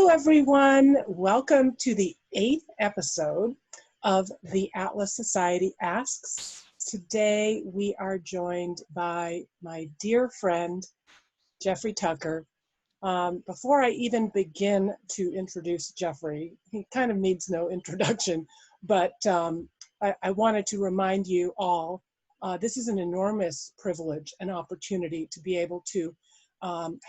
Hello, everyone. Welcome to the 8th episode of the Atlas Society Asks. Today, we are joined by my dear friend, Jeffrey Tucker. Before I even begin to introduce Jeffrey, he kind of needs no introduction, but I wanted to remind you all, this is an enormous privilege and opportunity to be able to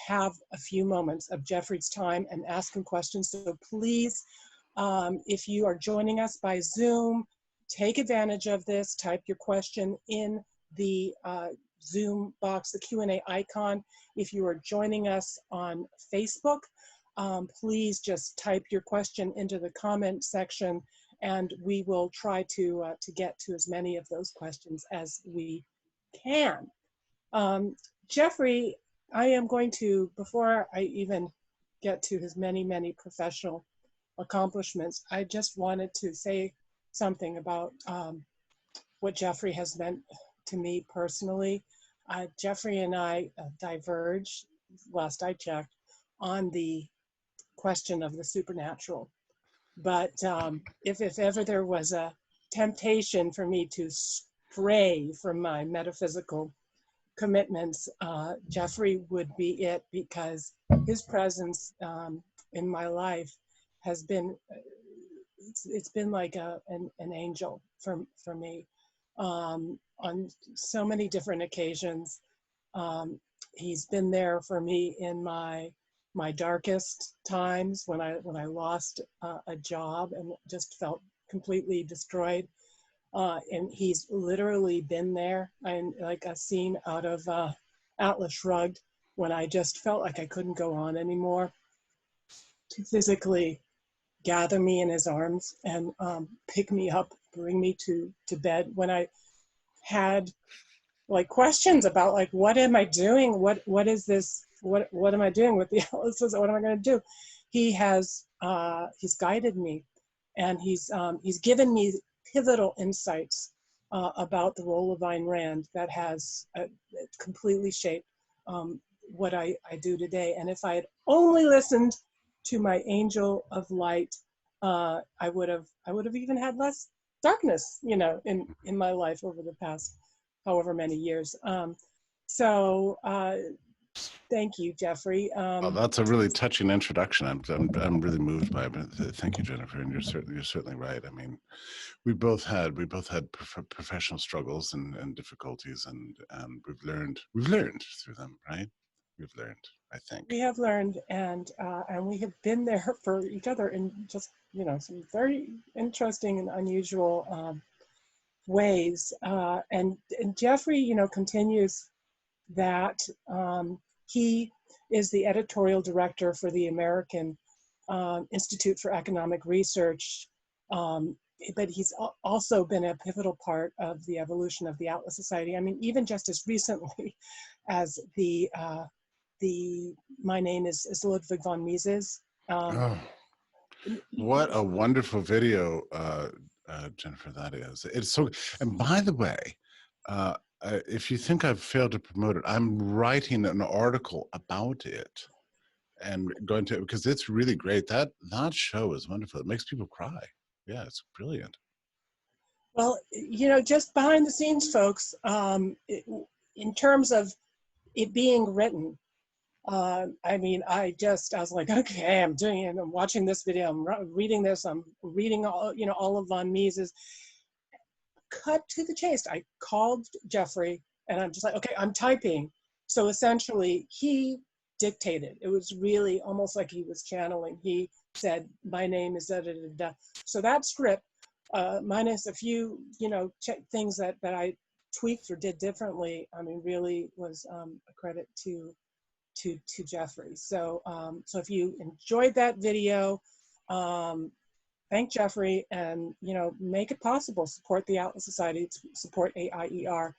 have a few moments of Jeffrey's time and ask him questions. So please, if you are joining us by Zoom, take advantage of this. Type your question in the Zoom box, the Q&A icon. If you are joining us on Facebook, please just type your question into the comment section, and we will try to get to as many of those questions as we can. Jeffrey, I am going to, before I even get to his many, many professional accomplishments, I just wanted to say something about what Jeffrey has meant to me personally. Jeffrey and I diverged, last I checked, on the question of the supernatural. But if ever there was a temptation for me to stray from my metaphysical commitments, Jeffrey would be it, because his presence in my life has been, it's been like an angel for me on so many different occasions. He's been there for me in my darkest times, when I lost a job and just felt completely destroyed. And he's literally been there. I'm like a scene out of Atlas Shrugged, when I just felt like I couldn't go on anymore, to physically gather me in his arms and pick me up, bring me to bed when I had like questions about like, what am I doing? What is this? What am I doing with the Atlas? What am I going to do? He has he's guided me, and he's given me pivotal insights about the role of Ayn Rand that has completely shaped what I do today. And if I had only listened to my angel of light, I would have even had less darkness, you know, in my life over the past however many years. Thank you, Jeffrey. Well, that's a really touching introduction. I'm really moved by it. But thank you, Jennifer. And you're certainly right. I mean, we both had professional struggles and difficulties, and we've learned through them, right? We've learned, I think. We have learned, and we have been there for each other in just, you know, some very interesting and unusual ways. And Jeffrey, you know, continues that. He is the editorial director for the American Institute for Economic Research, but he's also been a pivotal part of the evolution of the Atlas Society. I mean, even just as recently as My Name is Ludwig von Mises. What a wonderful video, Jennifer, that is. It's so, and by the way, if you think I've failed to promote it, I'm writing an article about it and going to, because it's really great. That show is wonderful. It makes people cry. Yeah, it's brilliant. Well, you know, just behind the scenes, folks, in terms of it being written, I mean, I was like, okay, I'm doing it. I'm watching this video. I'm reading this. I'm reading all, you know, all of von Mises. Cut to the chase. I called Jeffrey, and I'm just like, okay, I'm typing. So essentially, he dictated. It was really almost like he was channeling. He said, my name is da da da da. So that script, minus a few, you know, things that I tweaked or did differently, I mean, really was a credit to Jeffrey. So so if you enjoyed that video, thank Jeffrey, and, you know, make it possible. Support the Atlas Society, support AIER,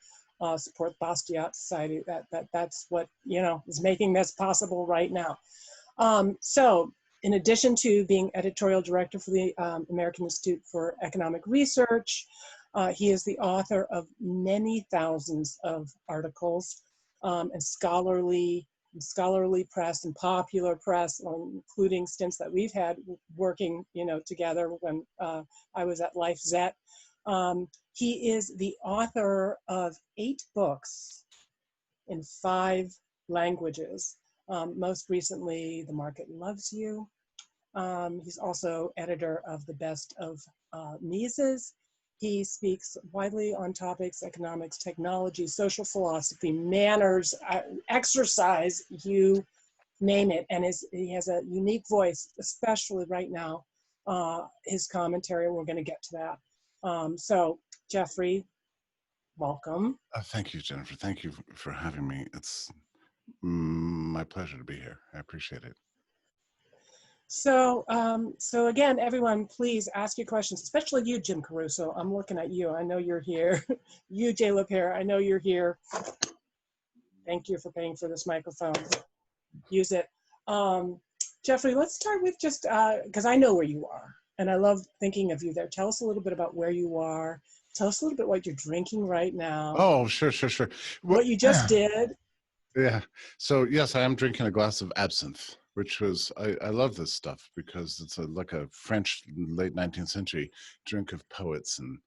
support Bastiat Society. That's what, you know, is making this possible right now. So in addition to being editorial director for the American Institute for Economic Research, he is the author of many thousands of articles and scholarly scholarly press and popular press, including stints that we've had working, together when I was at Life Zet. He is the author of 8 books in 5 languages. Most recently, The Market Loves You. He's also editor of The Best of Mises. He speaks widely on topics: economics, technology, social philosophy, manners, exercise, you name it. And he has a unique voice, especially right now, his commentary, and we're going to get to that. So, Jeffrey, welcome. Thank you, Jennifer. Thank you for having me. It's my pleasure to be here. I appreciate it. So, so again, everyone, please ask your questions, especially you, Jim Caruso. I'm looking at you. I know you're here. You, Jay LaPierre, I know you're here. Thank you for paying for this microphone. Use it. Jeffrey, let's start with just, because I know where you are, and I love thinking of you there. Tell us a little bit about where you are. Tell us a little bit what you're drinking right now. Oh, sure. What you just did. Yeah. So yes, I am drinking a glass of absinthe, which was, I love this stuff because it's like a French late 19th century drink of poets and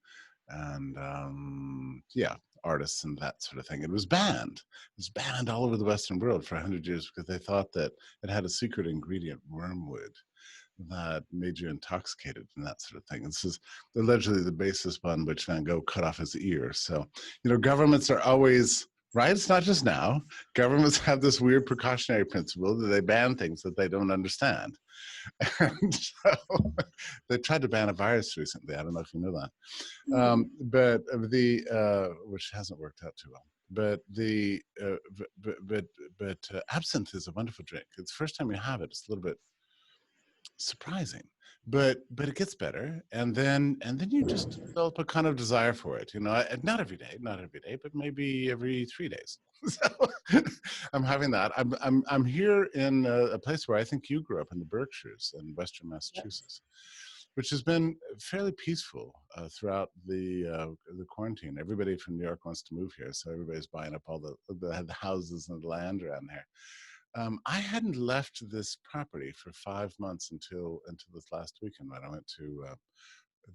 yeah, artists and that sort of thing. It was banned. It was banned all over the Western world for 100 years because they thought that it had a secret ingredient, wormwood, that made you intoxicated and that sort of thing. This is allegedly the basis upon which Van Gogh cut off his ear. So, governments are always, right? It's not just now. Governments have this weird precautionary principle that they ban things that they don't understand. And so they tried to ban a virus recently. I don't know if you know that. But which hasn't worked out too well. But absinthe is a wonderful drink. It's the first time you have it, it's a little bit surprising, but it gets better, and then you just develop a kind of desire for it. Not every day, but maybe every 3 days. So I'm having that. I'm here in a place where I think you grew up, in the Berkshires in Western Massachusetts, which has been fairly peaceful throughout the quarantine. Everybody from New York wants to move here, so everybody's buying up all the houses and the land around here. I hadn't left this property for 5 months until this last weekend when I went to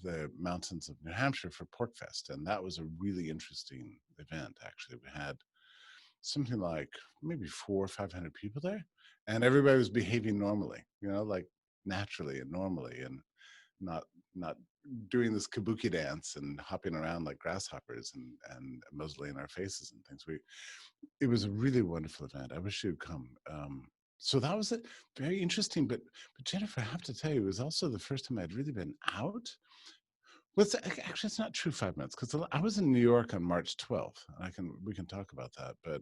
the mountains of New Hampshire for Porkfest, and that was a really interesting event. Actually, we had something like maybe 400 or 500 people there, and everybody was behaving normally, like naturally and normally, and not doing this kabuki dance and hopping around like grasshoppers and muzzling our faces and things. It was a really wonderful event. I wish you'd come. So that was it. Very interesting. But Jennifer, I have to tell you, it was also the first time I'd really been out. Well, actually, it's not true 5 minutes, because I was in New York on March 12th. We can talk about that. But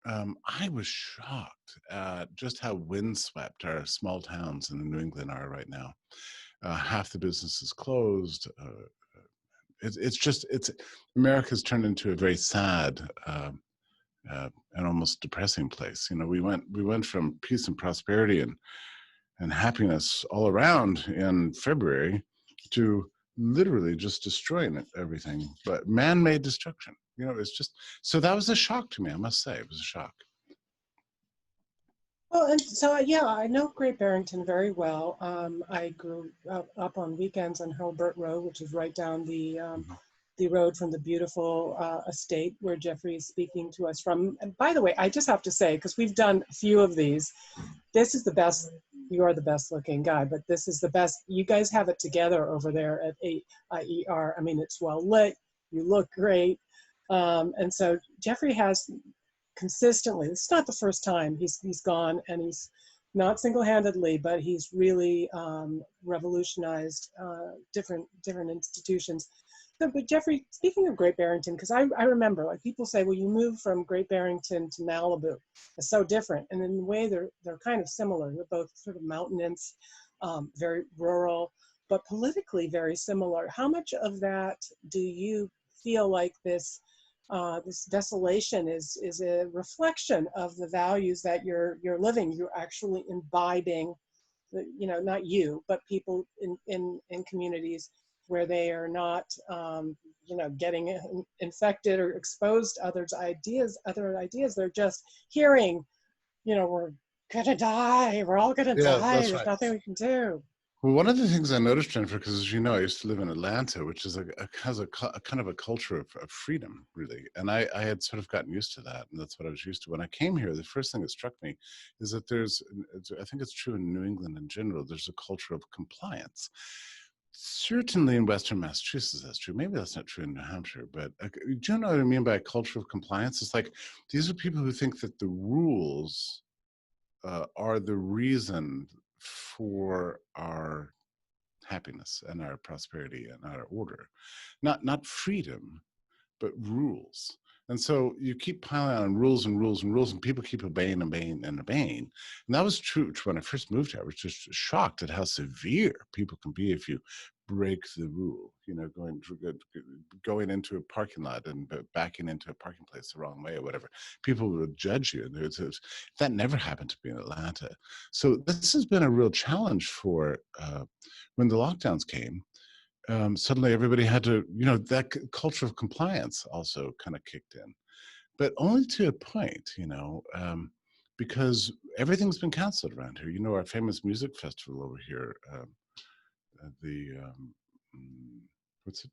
I was shocked at just how windswept our small towns in New England are right now. Half the businesses closed. It's America's turned into a very sad an almost depressing place. We went from peace and prosperity and happiness all around in February to literally just destroying everything, but man-made destruction. It's just, so that was a shock to me. I must say, it was a shock. Well, and so, yeah, I know Great Barrington very well. I grew up on weekends on Hurlburt Road, which is right down the road from the beautiful estate where Jeffrey is speaking to us from. And by the way, I just have to say, because we've done a few of these, this is the best. You are the best looking guy, but this is the best. You guys have it together over there at AIER. I mean, it's well lit. You look great. And so Jeffrey has consistently, this is not the first time he's gone, and he's not single-handedly, but he's really revolutionized different institutions. So, but Jeffrey, speaking of Great Barrington, because I remember, like, people say, well, you moved from Great Barrington to Malibu. It's so different. And in a way, they're kind of similar. They're both sort of mountainous, very rural, but politically very similar. How much of that do you feel like this desolation is a reflection of the values that you're living? You're actually imbibing, not you, but people in communities where they are not, getting infected or exposed to other ideas. They're just hearing you know, we're gonna die. We're all gonna Yeah, die. that's There's right. nothing we can do. Well, one of the things I noticed, Jennifer, because as you know, I used to live in Atlanta, which is has a kind of a culture of freedom, really. And I had sort of gotten used to that, and that's what I was used to. When I came here, the first thing that struck me is that I think it's true in New England in general, there's a culture of compliance. Certainly in Western Massachusetts, that's true. Maybe that's not true in New Hampshire, but do you know what I mean by a culture of compliance? It's like these are people who think that the rules are the reason for our happiness and our prosperity and our order, not freedom, but rules. And so you keep piling on rules and rules and rules, and people keep obeying, obeying, and obeying. And that was true when I first moved here. I was just shocked at how severe people can be if you break the rule. You know, going into a parking lot and backing into a parking place the wrong way or whatever. People would judge you. That never happened to me in Atlanta. So this has been a real challenge for when the lockdowns came. Suddenly everybody had to, you know, that culture of compliance also kind of kicked in, but only to a point, you know, because everything's been canceled around here. You know, our famous music festival over here, the, what's it?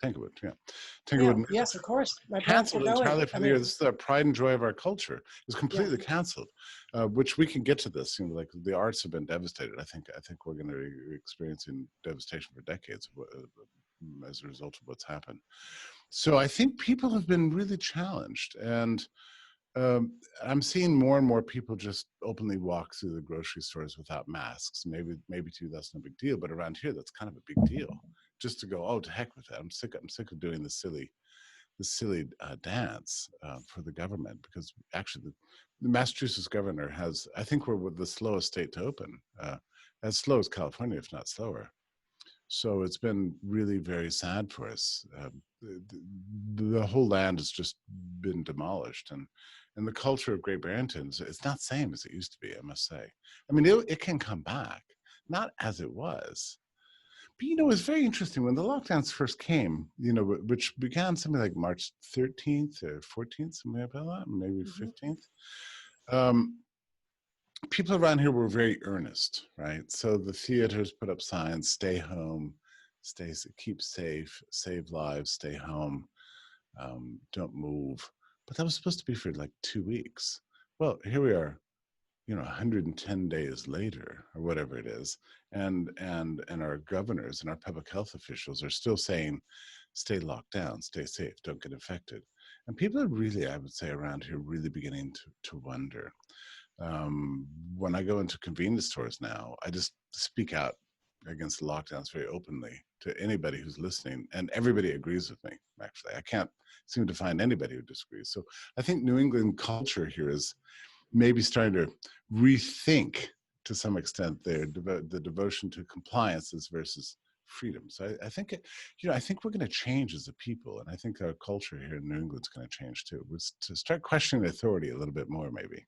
Tanglewood, yeah. Yeah, Tanglewood Music yes, of course. My parents were canceled going. entirely for I the year. mean, This is the pride and joy of our culture. It's yeah. completely canceled, which we can get to this. You know, like the arts have been devastated. I think we're going to be experiencing devastation for decades as a result of what's happened. So I think people have been really challenged, and I'm seeing more and more people just openly walk through the grocery stores without masks. Maybe to you that's no big deal, but around here that's kind of a big deal. Just to go, oh, to heck with that. I'm sick of doing the silly dance for the government, because actually the Massachusetts governor has, I think we're the slowest state to open, as slow as California, if not slower. So it's been really very sad for us. The whole land has just been demolished, and the culture of Great Barrington it's not the same as it used to be, I must say. I mean, it can come back, not as it was. But, you know, it's very interesting when the lockdowns first came, you know, which began something like March 13th or 14th, something like that, maybe 15th. People around here were very earnest, right? So the theaters put up signs, stay home, keep safe, save lives, stay home, don't move. But that was supposed to be for like 2 weeks. Well, here we are, you know, 110 days later or whatever it is, and our governors and our public health officials are still saying, stay locked down, stay safe, don't get infected. And people are really, I would say, around here really beginning to wonder. When I go into convenience stores now, I just speak out against the lockdowns very openly to anybody who's listening, and everybody agrees with me. Actually, I can't seem to find anybody who disagrees. So I think New England culture here is maybe starting to rethink to some extent the devotion to compliances versus freedom. So I think you know, I think we're going to change as a people, and I think our culture here in New England's going to change too. Was to start questioning authority a little bit more, maybe.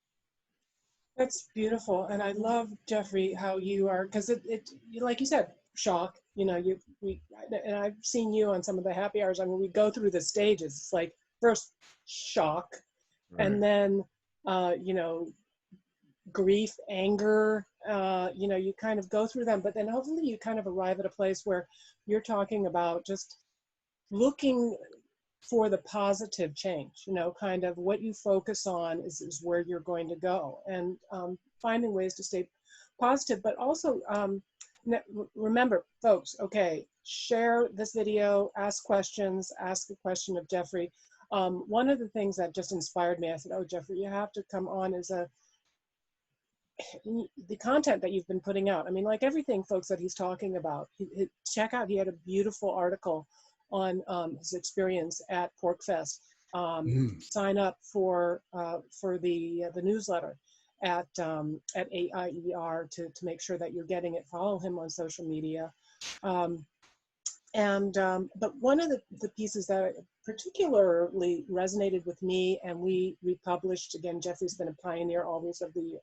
That's beautiful, and I love, Jeffrey, how you are, because like you said, shock. You know, and I've seen you on some of the happy hours. I mean, we go through the stages. It's like first shock, Right. and then you know, grief, anger. You know, you kind of go through them, but then hopefully you kind of arrive at a place where you're talking about just looking for the positive change, you know, kind of what you focus on is where you're going to go, and finding ways to stay positive, but also remember, folks, okay, share this video, ask questions, ask a question of Jeffrey. One of the things that just inspired me, I said, oh, Jeffrey, you have to come on, is the content that you've been putting out. I mean, like everything, folks, that he's talking about, check out, he had a beautiful article on his experience at PorcFest. Sign up for the newsletter at AIER to make sure that you're getting it. Follow him on social media. But one of the pieces that particularly resonated with me, and we republished, again, Jeffrey's been a pioneer always of the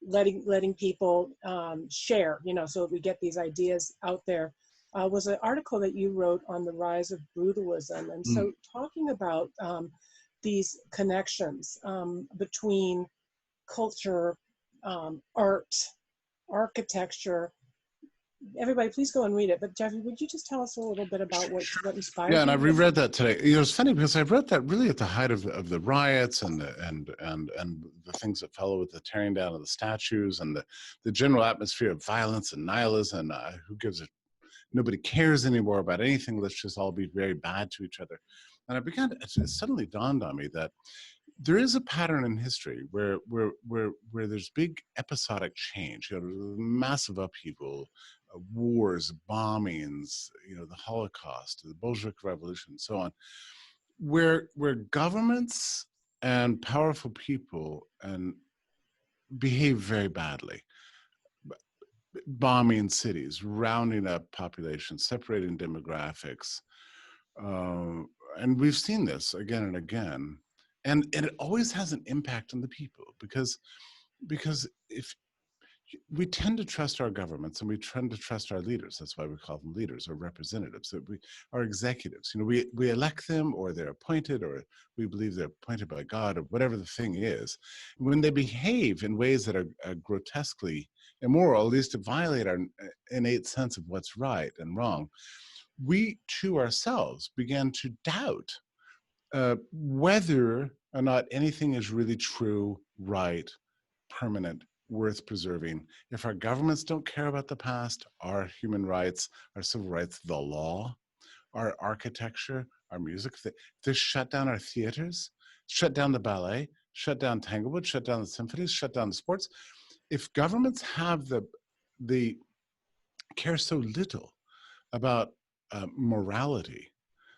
letting people share, you know, so that we get these ideas out there, was an article that you wrote on the rise of brutalism. And so talking about these connections between culture, art, architecture. Everybody, please go and read it. But Jeffrey, would you just tell us a little bit about what Yeah, inspired and I you? reread that today. You know, it's funny because I wrote that really at the height of the riots and the things that follow with the tearing down of the statues and the general atmosphere of violence and nihilism. Who gives a nobody cares anymore about anything. Let's just all be very bad to each other. And it suddenly dawned on me that there is a pattern in history where there's big episodic change, you know, massive upheaval, wars, bombings, you know, the Holocaust, the Bolshevik Revolution, and so on, where governments and powerful people and behave very badly, bombing cities, rounding up populations, separating demographics, uh, and we've seen this again and again, and it always has an impact on the people because if we tend to trust our governments and we tend to trust our leaders. That's why we call them leaders or representatives. That we are executives. You know, we elect them, or they're appointed, or we believe they're appointed by God, or whatever the thing is. When they behave in ways that are grotesquely immoral, at least to violate our innate sense of what's right and wrong, we too ourselves began to doubt whether or not anything is really true, right, permanent, worth preserving. If our governments don't care about the past, our human rights, our civil rights, the law, our architecture, our music, they shut down our theaters, shut down the ballet, shut down Tanglewood, shut down the symphonies, shut down the sports. If governments have the care so little about morality,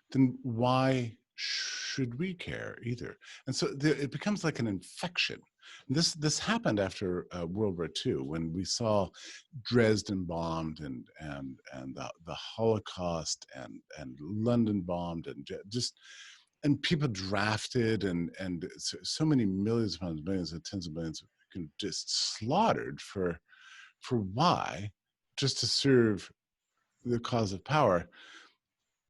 then why should we care either? And so it becomes like an infection. This happened after World War II, when we saw Dresden bombed and the Holocaust and London bombed, and just and people drafted, and so many millions upon millions and tens of millions just slaughtered for why? Just to serve the cause of power.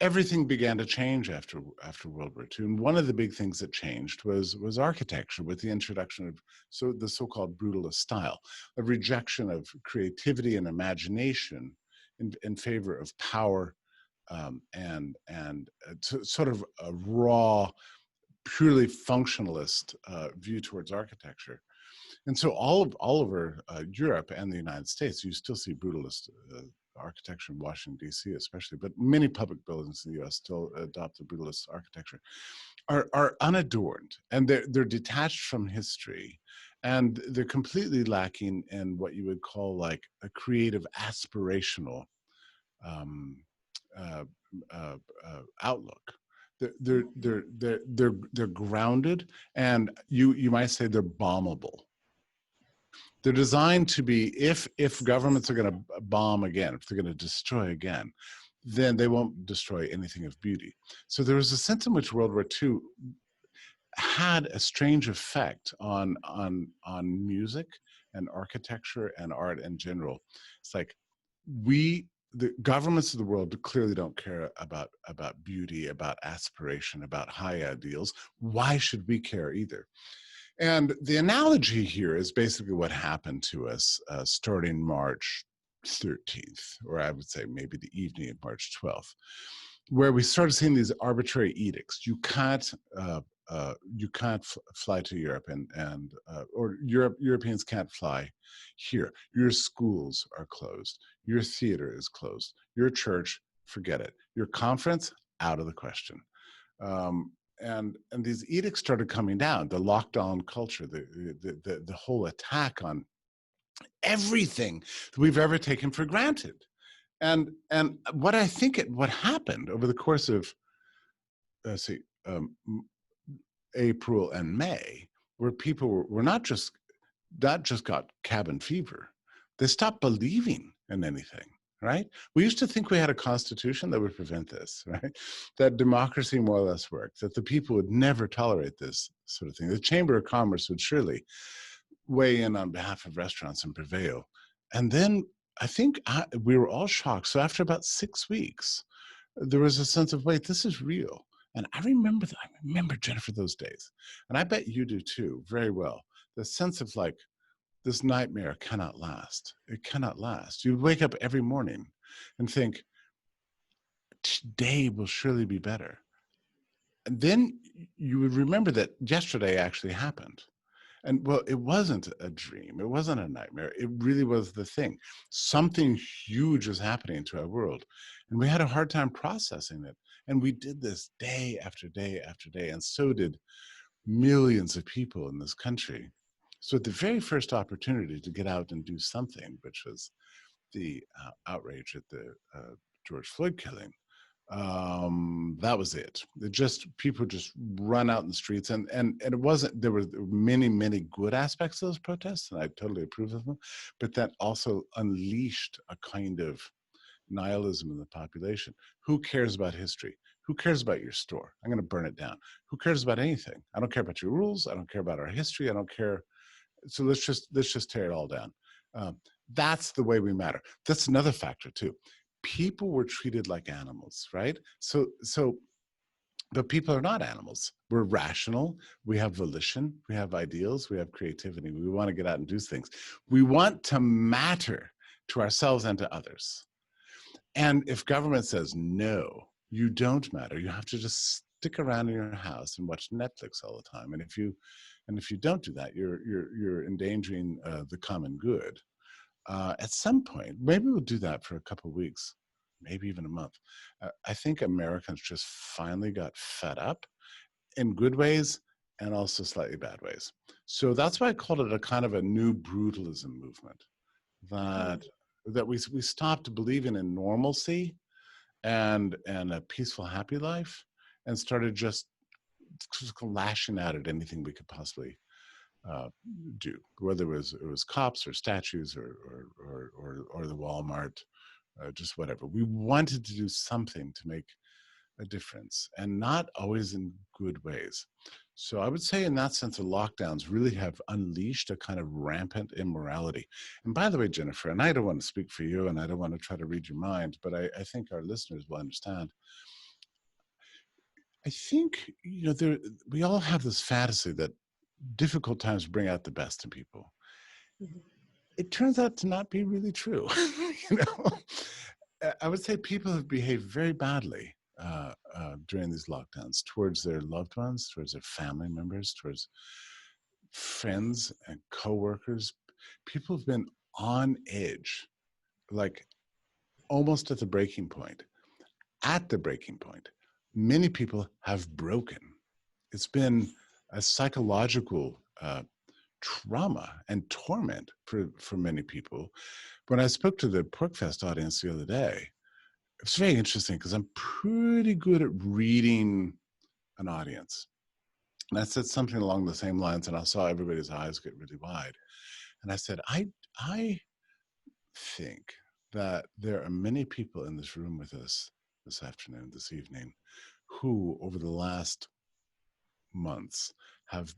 Everything began to change after World War II, and one of the big things that changed was architecture, with the introduction of the so-called brutalist style, a rejection of creativity and imagination in favor of power, and sort of a raw, purely functionalist view towards architecture. And so all over Europe and the United States, you still see brutalist architecture in Washington, D.C. especially, but many public buildings in the U.S. still adopt the brutalist architecture, are unadorned, and they're detached from history, and they're completely lacking in what you would call like a creative, aspirational um, uh, outlook. They're grounded, and you might say they're bombable. They're designed to be, if governments are going to bomb again, if they're going to destroy again, then they won't destroy anything of beauty. So there was a sense in which World War II had a strange effect on music and architecture and art in general. It's like the governments of the world clearly don't care about beauty, about aspiration, about high ideals. Why should we care either? And the analogy here is basically what happened to us starting March 13th, or I would say maybe the evening of March 12th, where we started seeing these arbitrary edicts. You can't fly to Europe, or Europeans can't fly here. Your schools are closed. Your theater is closed. Your church, forget it. Your conference, out of the question. And these edicts started coming down. The lockdown culture, the whole attack on everything that we've ever taken for granted. And what I think what happened over the course of April and May, where people were not just got cabin fever, they stopped believing in anything. Right? We used to think we had a constitution that would prevent this, right? That democracy more or less worked, that the people would never tolerate this sort of thing. The Chamber of Commerce would surely weigh in on behalf of restaurants and prevail. And then I think we were all shocked. So after about 6 weeks, there was a sense of, wait, this is real. And I remember I remember, Jennifer, those days. And I bet you do too, very well. The sense of like, this nightmare cannot last. It cannot last. You wake up every morning and think, today will surely be better. And then you would remember that yesterday actually happened. And well, it wasn't a dream. It wasn't a nightmare. It really was the thing. Something huge was happening to our world. And we had a hard time processing it. And we did this day after day after day. And so did millions of people in this country. So at the very first opportunity to get out and do something, which was the outrage at the George Floyd killing, that was it. It just, people just run out in the streets, and it wasn't, there were many good aspects of those protests, and I totally approve of them, but that also unleashed a kind of nihilism in the population. Who cares about history? Who cares about your store? I'm going to burn it down. Who cares about anything? I don't care about your rules. I don't care about our history. I don't care. So let's just tear it all down. That's the way we matter. That's another factor too. People were treated like animals, right? But people are not animals. We're rational. We have volition. We have ideals. We have creativity. We want to get out and do things. We want to matter to ourselves and to others. And if government says, no, you don't matter, you have to just stick around in your house and watch Netflix all the time. And if you don't do that, you're endangering the common good. At some point, maybe we'll do that for a couple of weeks, maybe even a month. I think Americans just finally got fed up in good ways and also slightly bad ways. So that's why I called it a kind of a new brutalism movement, that we stopped believing in normalcy and a peaceful, happy life, and started just lashing out at anything we could possibly do, whether it was cops or statues or the Walmart, just whatever. We wanted to do something to make a difference, and not always in good ways. So I would say in that sense, the lockdowns really have unleashed a kind of rampant immorality. And by the way, Jennifer, and I don't want to speak for you, and I don't want to try to read your mind, but I think our listeners will understand. I think, we all have this fantasy that difficult times bring out the best in people. Mm-hmm. It turns out to not be really true. I would say people have behaved very badly during these lockdowns towards their loved ones, towards their family members, towards friends and coworkers. People have been on edge, like almost at the breaking point. At the breaking point, many people have broken. It's been a psychological trauma and torment for many people. When I spoke to the Porkfest audience the other day, it's very interesting because I'm pretty good at reading an audience. And I said something along the same lines, and I saw everybody's eyes get really wide. And I said, I think that there are many people in this room with us this afternoon, this evening, who over the last months have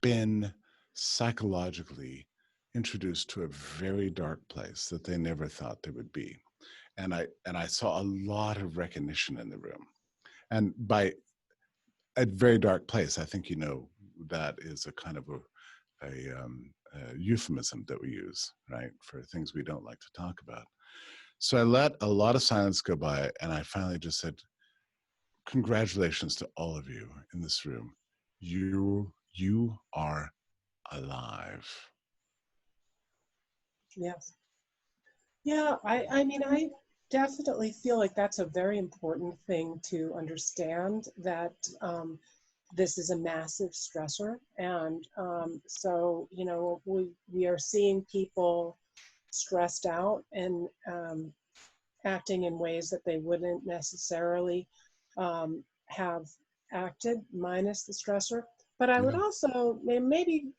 been psychologically introduced to a very dark place that they never thought they would be. And I saw a lot of recognition in the room. And by a very dark place, I think, that is a kind of a euphemism that we use, right, for things we don't like to talk about. So I let a lot of silence go by, and I finally just said, congratulations to all of you in this room. You are alive. Yes. Yeah, I mean, I definitely feel like that's a very important thing to understand, that this is a massive stressor. And so, we are seeing people stressed out and acting in ways that they wouldn't necessarily have acted minus the stressor. But I would also maybe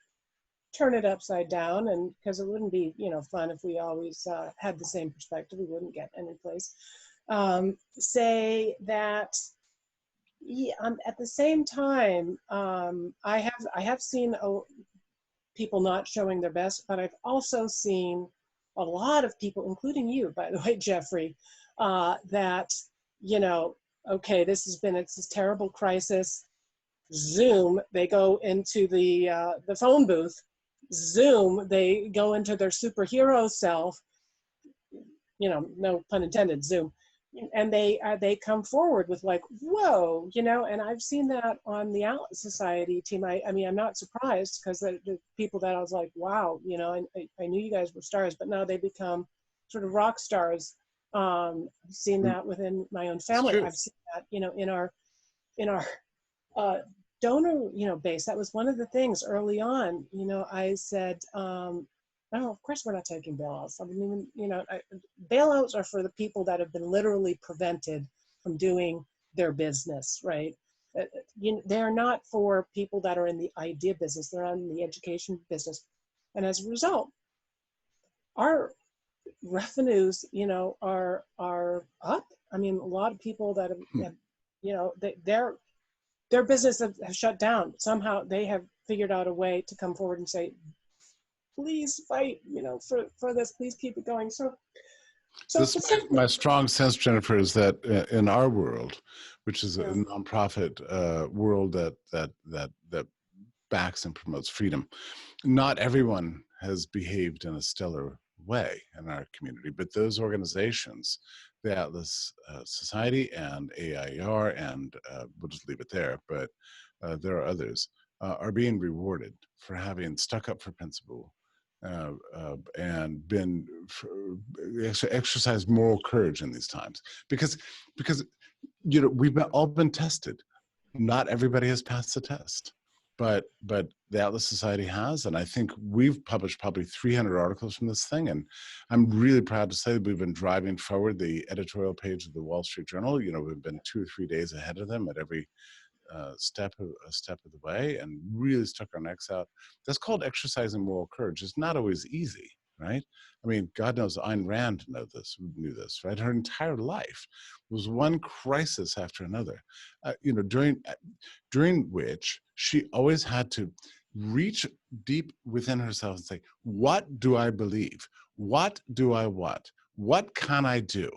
turn it upside down, and because it wouldn't be fun if we always had the same perspective, we wouldn't get any place. Say that at the same time, I have seen people not showing their best, but I've also seen a lot of people, including you, by the way, Jeffrey, that okay, it's this terrible crisis. Zoom, they go into the phone booth. Zoom, they go into their superhero self, you know, no pun intended, Zoom. And they come forward with like, whoa, you know, and I've seen that on the Atlas Society team. I mean, I'm not surprised, because the people that I was like, wow, you know, I knew you guys were stars, but now they become sort of rock stars. I've seen that within my own It's family. true. I've seen that, you know, in our donor, you know, base. That was one of the things early on. You know, I said, oh, of course we're not taking bailouts. I mean, even, you know, bailouts are for the people that have been literally prevented from doing their business, right? They're not for people that are in the idea business. They're in the education business. And as a result, our revenues, you know, are up. I mean, a lot of people that have you know, their business have shut down. Somehow they have figured out a way to come forward and say, please fight, you know, for this, please keep it going. So This my strong sense, Jennifer, is that in our world, which is a yeah. nonprofit world that backs and promotes freedom, not everyone has behaved in a stellar way in our community, but those organizations, the Atlas Society and AIER, and we'll just leave it there, but there are others, are being rewarded for having stuck up for principle, and been exercised moral courage in these times, because you know, we've all been tested. Not everybody has passed the test, but the Atlas Society has, and I think we've published probably 300 articles from this thing, and I'm really proud to say that we've been driving forward the editorial page of the Wall Street Journal. You know, we've been 2 or 3 days ahead of them at every step of the way, and really stuck our necks out. That's called exercising moral courage. It's not always easy, right? I mean, God knows Ayn Rand knew this, right? Her entire life was one crisis after another, you know, during which she always had to reach deep within herself and say, what do I believe? What do I want? What can I do?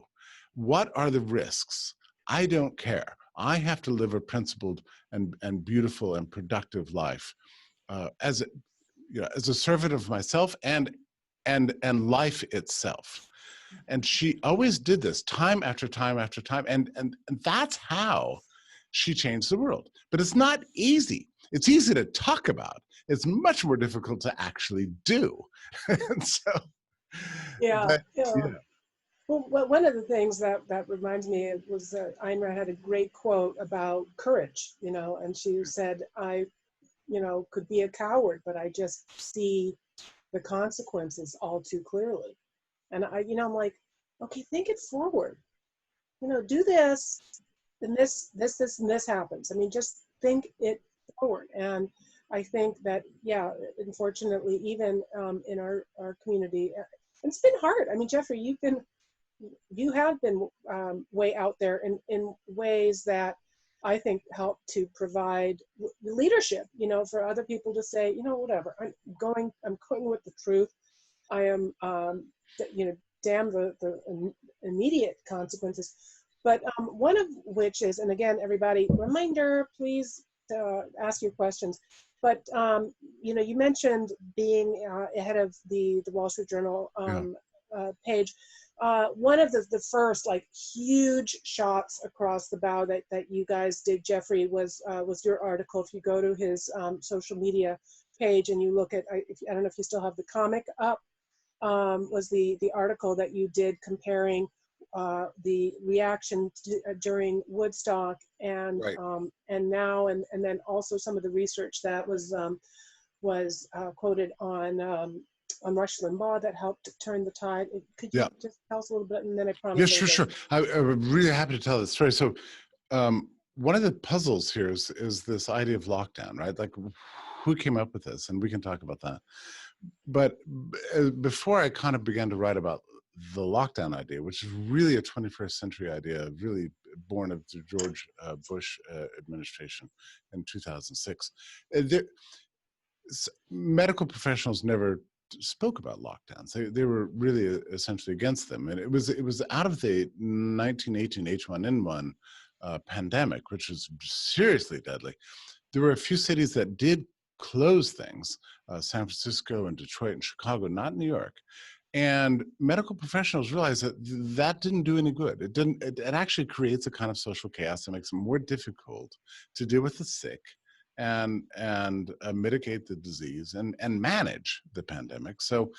What are the risks? I don't care. I have to live a principled and beautiful and productive life as you know, as a servant of myself and life itself. And she always did this time after time after time, and that's how she changed the world. But it's not easy. It's easy to talk about. It's much more difficult to actually do. And so, Yeah, yeah. yeah. Well, one of the things that reminds me was that Ayn Rand had a great quote about courage, you know, and she said, I, you know, could be a coward, but I just see the consequences all too clearly. And you know, I'm like, okay, think it forward. You know, do this, and this, and this happens. I mean, just think it forward. And I think that, yeah, unfortunately, even in our community, it's been hard. I mean, Jeffrey, you have been way out there in ways that I think help to provide leadership, you know, for other people to say, you know, whatever, I'm going with the truth. I am, you know, damn the immediate consequences. But one of which is, and again, everybody, reminder, please ask your questions. But, you know, you mentioned being ahead of the Wall Street Journal page. One of the first like huge shots across the bow that you guys did, Jeffrey, was your article. If you go to his social media page and you look at, I don't know if you still have the comic up, was the article that you did comparing the reaction during Woodstock and Right. and now, and then also some of the research that was quoted on Rush Limbaugh that helped turn the tide. Could you just tell us a little bit, and then I promise. Yeah, sure. I'm really happy to tell this story. So one of the puzzles here is this idea of lockdown, right? Like, who came up with this? And we can talk about that. But before I kind of began to write about the lockdown idea, which is really a 21st century idea, really born of the George Bush administration in 2006, medical professionals never spoke about lockdowns. They were really essentially against them, and it was out of the 1918 H1N1 pandemic, which was seriously deadly, there were a few cities that did close things, San Francisco and Detroit and Chicago, not New York. And medical professionals realized that that didn't do any good. It didn't. It actually creates a kind of social chaos that makes it more difficult to deal with the sick and mitigate the disease and manage the pandemic. So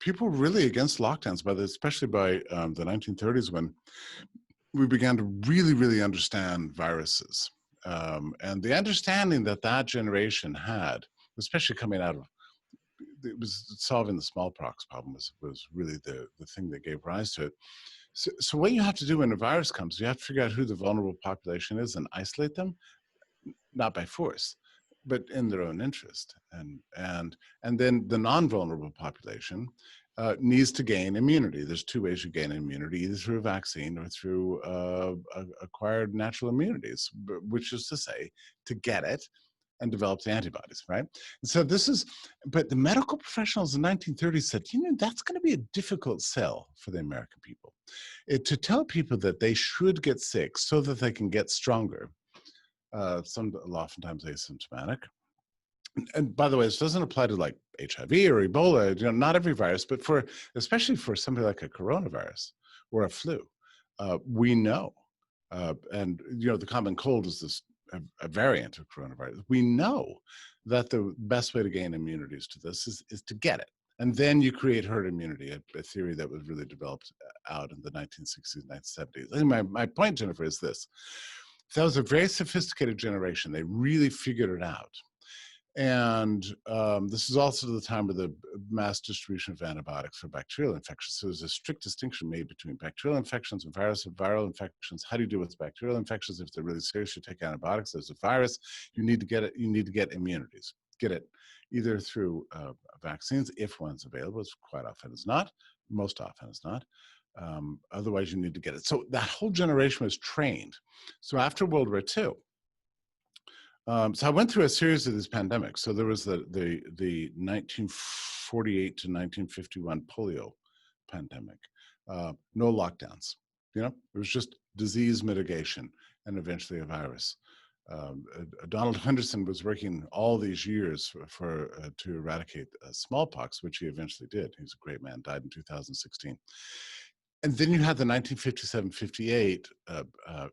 people were really against lockdowns, especially by the 1930s, when we began to really understand viruses. And the understanding that that generation had, especially coming out of, it was solving the smallpox problem was really the thing that gave rise to it. So what you have to do when a virus comes, you have to figure out who the vulnerable population is and isolate them, not by force, but in their own interest. And then the non-vulnerable population needs to gain immunity. There's two ways you gain immunity, either through a vaccine or through acquired natural immunities, which is to say, to get it and develop the antibodies, right? And so but the medical professionals in the 1930s said, that's going to be a difficult sell for the American people. To tell people that they should get sick so that they can get stronger, oftentimes asymptomatic. And by the way, this doesn't apply to like HIV or Ebola, not every virus, but especially for something like a coronavirus or a flu, we know, and the common cold is this a variant of coronavirus. We know that the best way to gain immunities to this is to get it. And then you create herd immunity, a theory that was really developed out in the 1960s, 1970s. And my point, Jennifer, is this. That was a very sophisticated generation. They really figured it out. And this is also the time of the mass distribution of antibiotics for bacterial infections. So there's a strict distinction made between bacterial infections and viral infections. How do you deal with bacterial infections? If they're really serious, you take antibiotics. There's a virus, you need to get it. You need to get immunities. Get it either through vaccines, if one's available. It's quite often is not. Most often is not. Otherwise, you need to get it. So that whole generation was trained. So after World War II. So I went through a series of these pandemics. So there was the 1948 to 1951 polio pandemic. No lockdowns. It was just disease mitigation and eventually a virus. Donald Henderson was working all these years to eradicate smallpox, which he eventually did. He's a great man, died in 2016. And then you had the 1957-58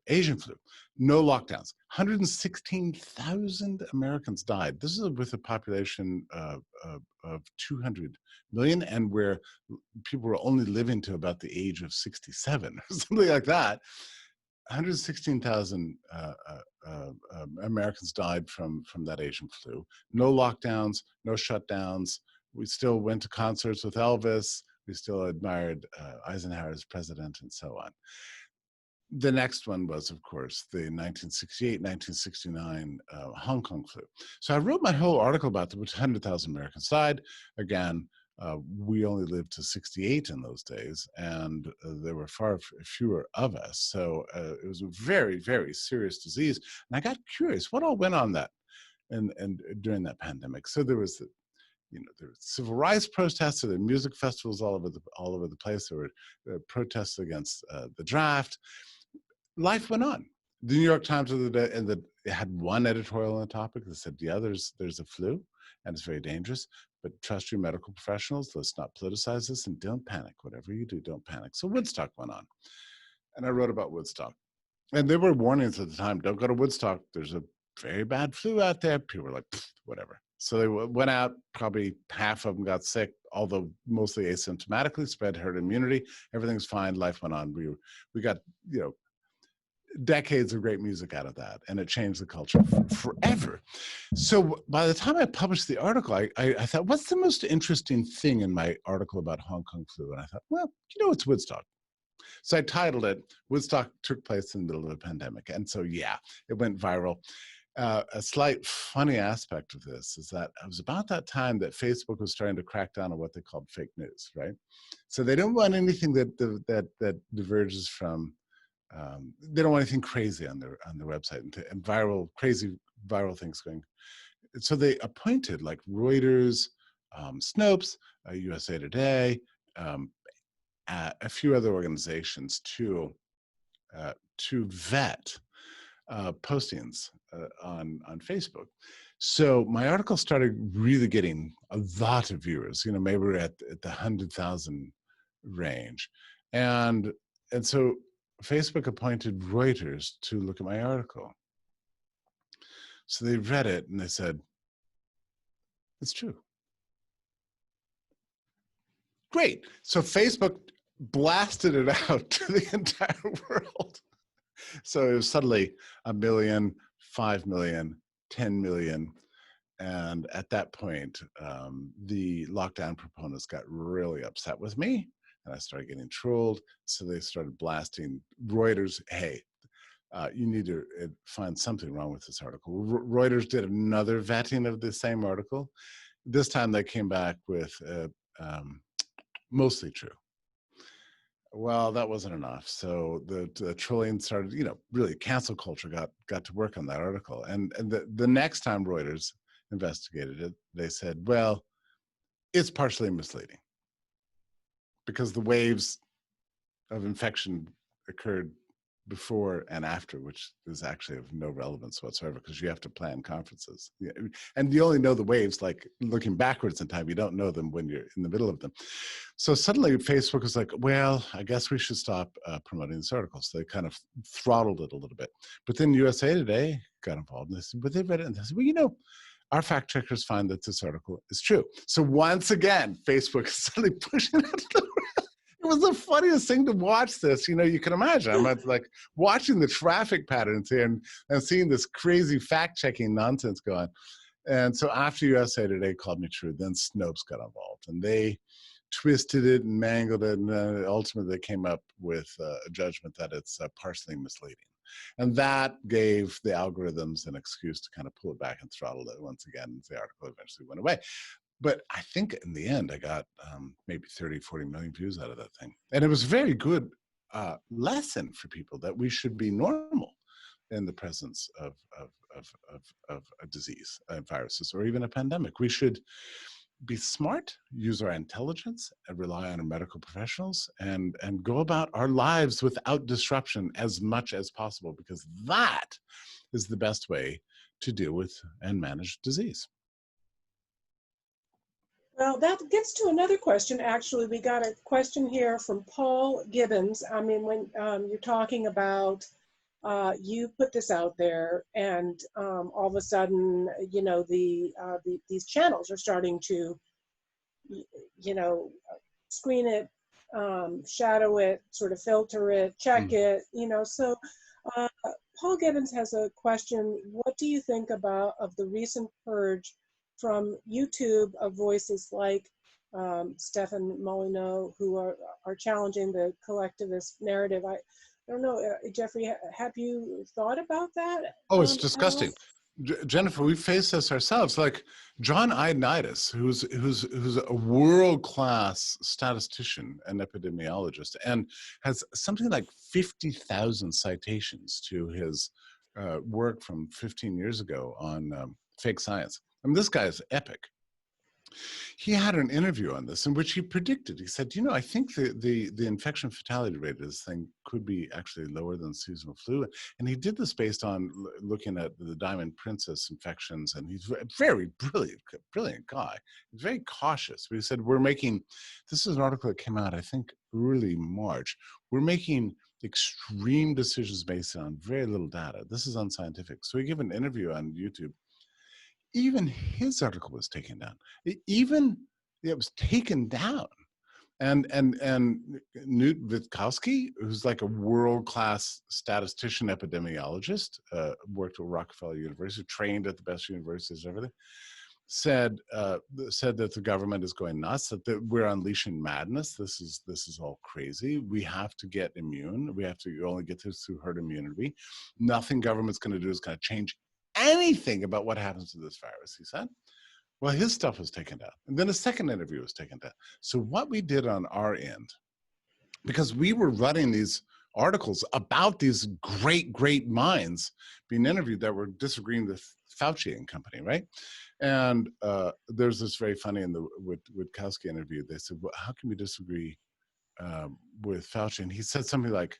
Asian flu. No lockdowns. 116,000 Americans died. This is with a population of 200 million, and where people were only living to about the age of 67 or something like that. 116,000 Americans died from that Asian flu. No lockdowns, no shutdowns. We still went to concerts with Elvis. We still admired Eisenhower as president and so on. The next one was, of course, the 1968, 1969 Hong Kong flu. So I wrote my whole article about which 100,000 Americans died. Again, we only lived to 68 in those days, and there were far fewer of us. So it was a very, very serious disease. And I got curious, what all went on that and during that pandemic? So there was there were civil rights protests, there were music festivals all over the place. There were protests against the draft. Life went on. The New York Times it had one editorial on the topic that said, yeah, there's a flu and it's very dangerous, but trust your medical professionals. Let's not politicize this and don't panic. Whatever you do, don't panic. So Woodstock went on. And I wrote about Woodstock. And there were warnings at the time, don't go to Woodstock. There's a very bad flu out there. People were like, whatever. So they went out, probably half of them got sick, although mostly asymptomatically, spread herd immunity. Everything's fine, life went on. We got, decades of great music out of that, and it changed the culture forever. So by the time I published the article, I thought, what's the most interesting thing in my article about Hong Kong flu? And I thought, well, it's Woodstock. So I titled it, Woodstock Took Place in the Middle of a Pandemic. And so, yeah, it went viral. A slight funny aspect of this is that it was about that time that Facebook was starting to crack down on what they called fake news, right? So they don't want anything that diverges from, they don't want anything crazy on their website and crazy viral things going. So they appointed like Reuters, Snopes, USA Today, a few other organizations to to vet postings on Facebook. So my article started really getting a lot of viewers. You know, maybe we're at the 100,000 range, and so Facebook appointed Reuters to look at my article. So they read it and they said, "It's true." Great. So Facebook blasted it out to the entire world. So it was suddenly 1 million, 5 million, 10 million. And at that point, the lockdown proponents got really upset with me, and I started getting trolled. So they started blasting Reuters. Hey, you need to find something wrong with this article. Reuters did another vetting of the same article. This time they came back with mostly true. Well, that wasn't enough. So the trolling started, you know, really cancel culture got to work on that article. And the next time Reuters investigated it, they said, well, it's partially misleading because the waves of infection occurred before and after, which is actually of no relevance whatsoever because you have to plan conferences. And you only know the waves like looking backwards in time. You don't know them when you're in the middle of them. So suddenly Facebook was like, well, I guess we should stop promoting this article. So they kind of throttled it a little bit. But then USA Today got involved and they said, but they read it and they said, well, you know, our fact checkers find that this article is true. So once again, Facebook is suddenly pushing it to the world. It was the funniest thing to watch this. You know, you can imagine. I'm like watching the traffic patterns here and seeing this crazy fact-checking nonsense go on. And so after USA Today called me true, then Snopes got involved. And they twisted it and mangled it. And ultimately they came up with a judgment that it's partially misleading. And that gave the algorithms an excuse to kind of pull it back and throttle it once again. The article eventually went away. But I think in the end, I got maybe 30, 40 million views out of that thing. And it was a very good lesson for people that we should be normal in the presence of a disease, viruses, or even a pandemic. We should be smart, use our intelligence, and rely on our medical professionals, and go about our lives without disruption as much as possible, because that is the best way to deal with and manage disease. Well, that gets to another question. Actually, we got a question here from Paul Gibbons. I mean, when you're talking about, you put this out there, and all of a sudden, you know, these channels are starting to, you know, screen it, shadow it, sort of filter it, check it, you know. So Paul Gibbons has a question. What do you think of the recent purge from YouTube of voices like Stefan Molyneux, who are challenging the collectivist narrative? I don't know, Jeffrey, have you thought about that? Oh, it's disgusting. Jennifer, we face this ourselves. Like John Ioannidis, who's a world-class statistician and epidemiologist, and has something like 50,000 citations to his work from 15 years ago on fake science. I mean, this guy is epic. He had an interview on this in which he predicted, he said, you know, I think the infection fatality rate of this thing could be actually lower than seasonal flu. And he did this based on looking at the Diamond Princess infections. And he's a very brilliant guy. He's very cautious. But he said, this is an article that came out, I think, early March. We're making extreme decisions based on very little data. This is unscientific. So he gave an interview on YouTube. Even his article was taken down. It was taken down. And Newt Witkowski, who's like a world-class statistician, epidemiologist, worked at Rockefeller University, trained at the best universities and everything, said that the government is going nuts, that we're unleashing madness. This is all crazy. We have to get immune. We have to only get this through herd immunity. Nothing government's going to do is going to change anything about what happens to this virus, he said. Well, his stuff was taken down. And then a second interview was taken down. So what we did on our end, because we were running these articles about these great minds being interviewed that were disagreeing with Fauci and company, right? And there's this very funny in the Witkowski interview. They said, well, how can we disagree with Fauci? And he said something like,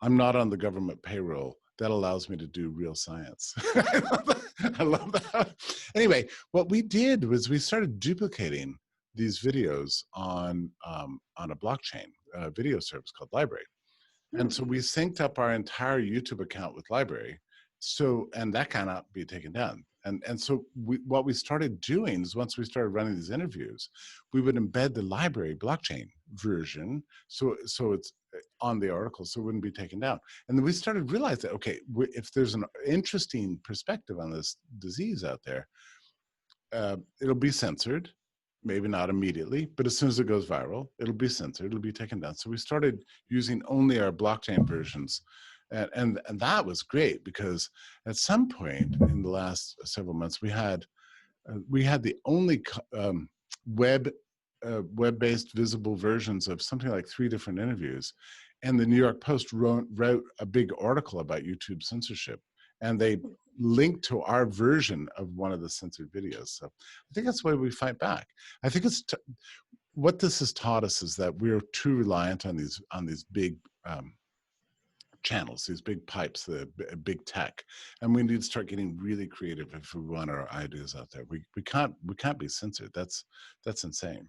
I'm not on the government payroll. That allows me to do real science. I love that. Anyway, what we did was we started duplicating these videos on a blockchain video service called Library. And so we synced up our entire YouTube account with Library. So, and that cannot be taken down. And so what we started doing is once we started running these interviews, we would embed the Library blockchain version. So it's on the article, so it wouldn't be taken down. And then we started realizing, okay, if there's an interesting perspective on this disease out there, it'll be censored. Maybe not immediately, but as soon as it goes viral, it'll be censored, it'll be taken down. So we started using only our blockchain versions. And that was great because at some point in the last several months, we had the only web-based visible versions of something like 3 different interviews. And the New York Post wrote a big article about YouTube censorship. And they linked to our version of one of the censored videos. So I think that's why we fight back. I think it's what this has taught us is that we're too reliant on these big channels, these big pipes, the big tech, and we need to start getting really creative if we want our ideas out there. We can't be censored. That's insane.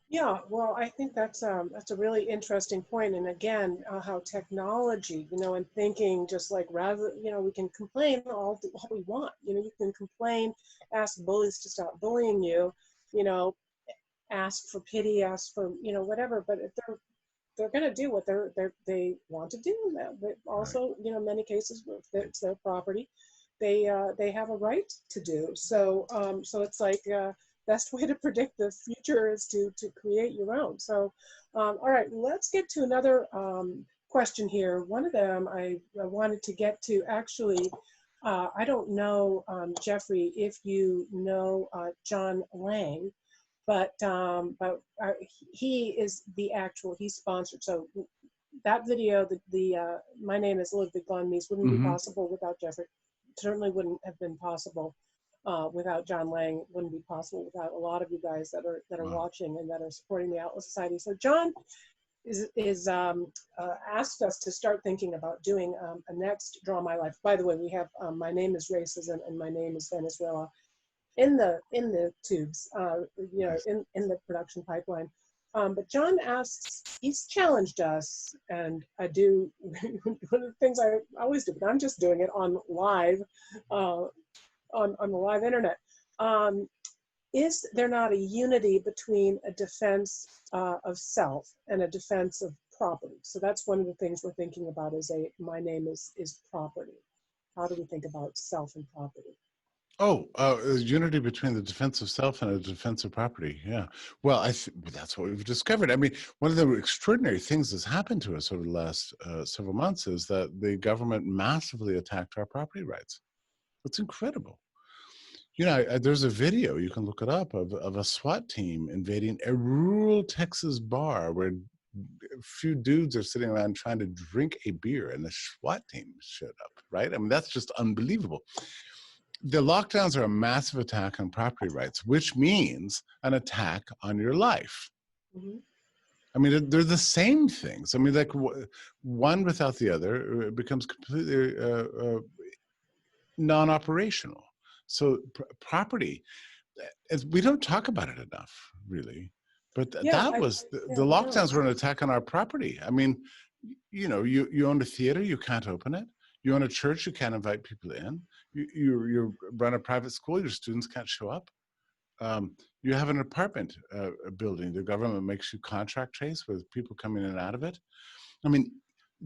Yeah, well, I think that's a really interesting point. And again, how technology, and thinking just like rather, we can complain all we want. You can complain, ask bullies to stop bullying you, ask for pity, ask for, whatever. But if they're going to do what they want to do. But also, in many cases, it's their property. They have a right to do. So it's like. Best way to predict the future is to create your own. So, all right, let's get to another question here. One of them I wanted to get to actually, I don't know, Jeffrey, if you know John Lang, but he is the actual, he's sponsored. So that video, the My Name is Ludwig von Mies wouldn't be possible without Jeffrey. Certainly wouldn't have been possible. Without John Lang, wouldn't be possible without a lot of you guys that are watching and that are supporting the Atlas Society. So John is asked us to start thinking about doing a next Draw My Life. By the way, we have My Name is Racism and My Name is Venezuela in the tubes, in the production pipeline. But John asks, he's challenged us, and I do one of the things I always do, but I'm just doing it on live. On the live internet. Is there not a unity between a defense of self and a defense of property? So that's one of the things we're thinking about is My Name is property. How do we think about self and property? Oh, unity between the defense of self and a defense of property. Yeah. Well, that's what we've discovered. I mean, one of the extraordinary things that's happened to us over the last several months is that the government massively attacked our property rights. It's incredible. There's a video, you can look it up, of a SWAT team invading a rural Texas bar where a few dudes are sitting around trying to drink a beer and the SWAT team showed up, right? I mean, that's just unbelievable. The lockdowns are a massive attack on property rights, which means an attack on your life. Mm-hmm. I mean, they're the same things. I mean, like one without the other becomes completely non-operational. So property, we don't talk about it enough, really. But the lockdowns were an attack on our property. I mean, you own a theater, you can't open it. You own a church, you can't invite people in. You run a private school, your students can't show up. You have an apartment building. The government makes you contract trace with people coming in and out of it. I mean,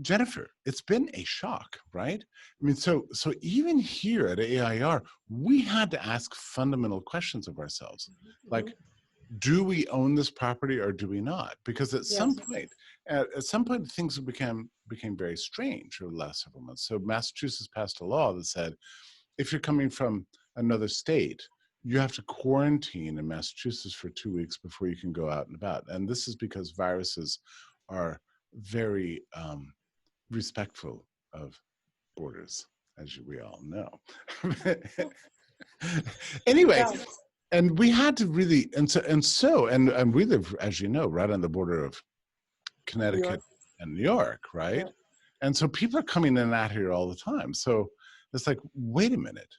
Jennifer, it's been a shock, right? I mean, so even here at AIER, we had to ask fundamental questions of ourselves, like, do we own this property or do we not? Because at some point, things became very strange over the last several months. So Massachusetts passed a law that said, if you're coming from another state, you have to quarantine in Massachusetts for 2 weeks before you can go out and about. And this is because viruses are very respectful of borders, as we all know. Anyway, and we had to really, and we live, as you know, right on the border of Connecticut and New York, right? And so people are coming in at here all the time. So it's like, wait a minute.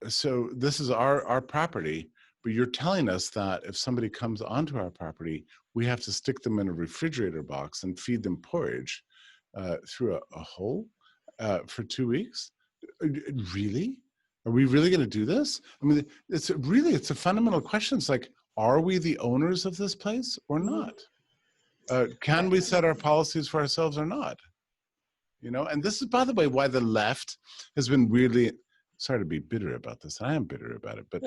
So this is our property, but you're telling us that if somebody comes onto our property, we have to stick them in a refrigerator box and feed them porridge through a hole for 2 weeks? Really? Are we really going to do this? I mean, it's a fundamental question. It's like, are we the owners of this place or not? Can we set our policies for ourselves or not? You know, and this is, by the way, why the left has been weirdly, sorry to be bitter about this. I am bitter about it, but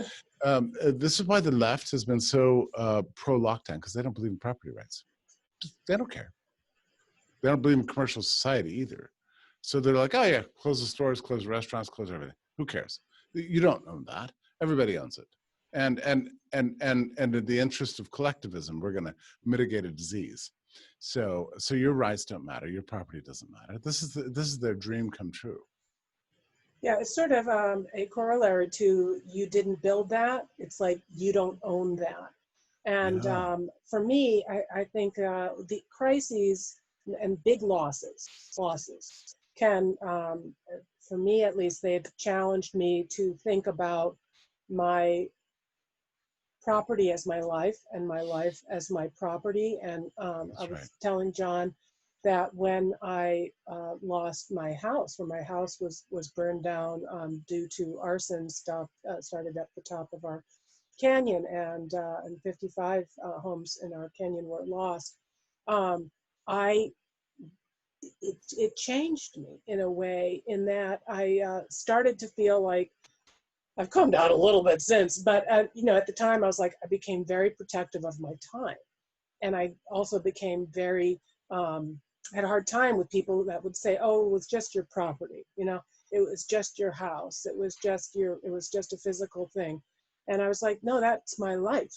this is why the left has been so pro-lockdown, because they don't believe in property rights. They don't care. They don't believe in commercial society either. So they're like, oh yeah, close the stores, close the restaurants, close everything. Who cares? You don't own that. Everybody owns it. And in the interest of collectivism, we're going to mitigate a disease. So your rights don't matter. Your property doesn't matter. This is their dream come true. Yeah, it's sort of a corollary to you didn't build that. It's like you don't own that. And Yeah. for me, I think the crises and big losses can, for me at least, they've challenged me to think about my property as my life and my life as my property. And I was right. telling John that when I lost my house, when my house was burned down due to arson stuff, started at the top of our canyon, and 55 homes in our canyon were lost. It changed me in a way, in that I started to feel like, I've calmed down a little bit since, but you know, at the time I was like, I became very protective of my time. And I also became very, had a hard time with people that would say, oh, it was just your property, you know, it was just your house, it was just a physical thing. And I was like, no, that's my life.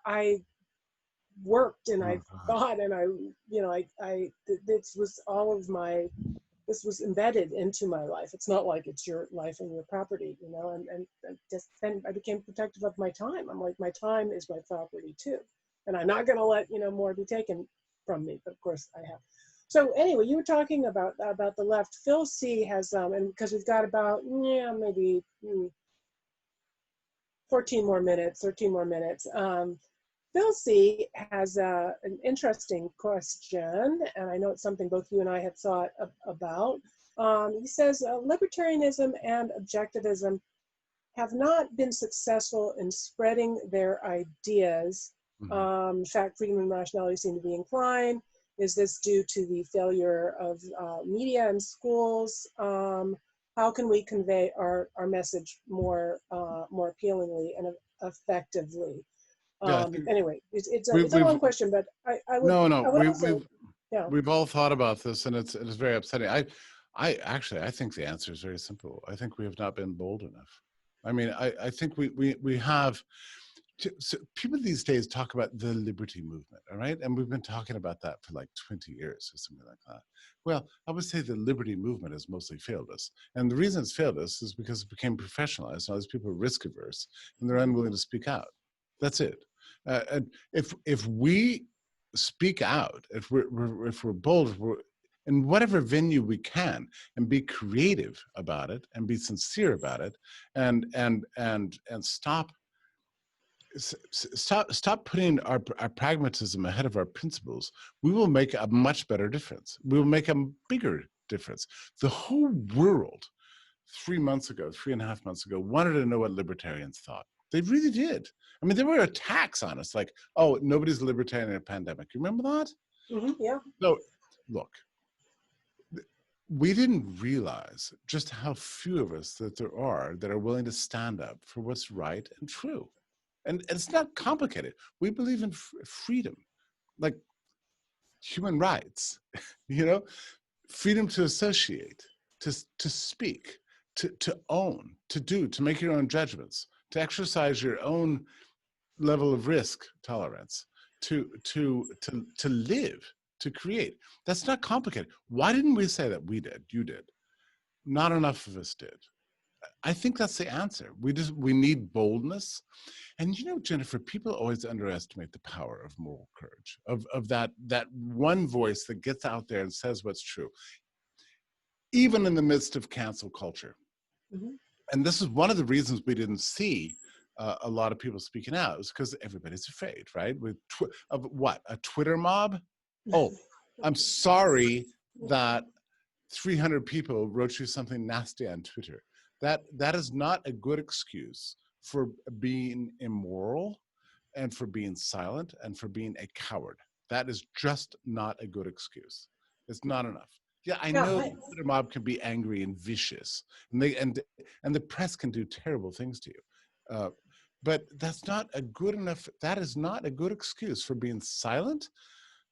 I worked and I thought, and this was embedded into my life. It's not like it's your life and your property, you know, and just then I became protective of my time. I'm like, my time is my property too. And I'm not going to let, you know, more be taken from me, but of course I have. So anyway, you were talking about the left. Phil C has, and because we've got about, maybe 13 more minutes. Phil C has an interesting question, and I know it's something both you and I have thought about. He says, libertarianism and objectivism have not been successful in spreading their ideas. In fact, freedom and rationality seem to be inclined. Is this due to the failure of media and schools? How can we convey our message more appealingly and effectively? Anyway, it's a long question, but I would also, yeah. We've all thought about this, and it's very upsetting. I think the answer is very simple. I think we have not been bold enough. I mean, I think we have. So people these days talk about the liberty movement, all right? And we've been talking about that for like 20 years or something like that. Well, I would say the liberty movement has mostly failed us. And the reason it's failed us is because it became professionalized. Now these people are risk averse and they're unwilling to speak out. That's it. And if we speak out, if we're bold, if we're in whatever venue we can, and be creative about it, and be sincere about it, and stop putting our pragmatism ahead of our principles, we will make a much better difference. We will make a bigger difference. The whole world 3 months ago, 3.5 months ago, wanted to know what libertarians thought. They really did. I mean, there were attacks on us, like, oh, nobody's a libertarian in a pandemic. You remember that? Yeah. So, look, we didn't realize just how few of us that there are that are willing to stand up for what's right and true. And it's not complicated. We believe in freedom, like human rights, you know, freedom to associate, to speak, to own, to make your own judgments, to exercise your own level of risk tolerance, to live, to create. That's not complicated. Why didn't we say that? We did. You did. Not enough of us did. I think that's the answer. We need boldness. And Jennifer, people always underestimate the power of moral courage, of that one voice that gets out there and says what's true, even in the midst of cancel culture. Mm-hmm. And this is one of the reasons we didn't see a lot of people speaking out, is because everybody's afraid, right? Of what? A Twitter mob? Oh, I'm sorry that 300 people wrote you something nasty on Twitter. That is not a good excuse for being immoral and for being silent and for being a coward. That is just not a good excuse. It's not enough. Yeah, I know the Twitter mob can be angry and vicious, and the press can do terrible things to you. But that's not a good enough. That is not a good excuse for being silent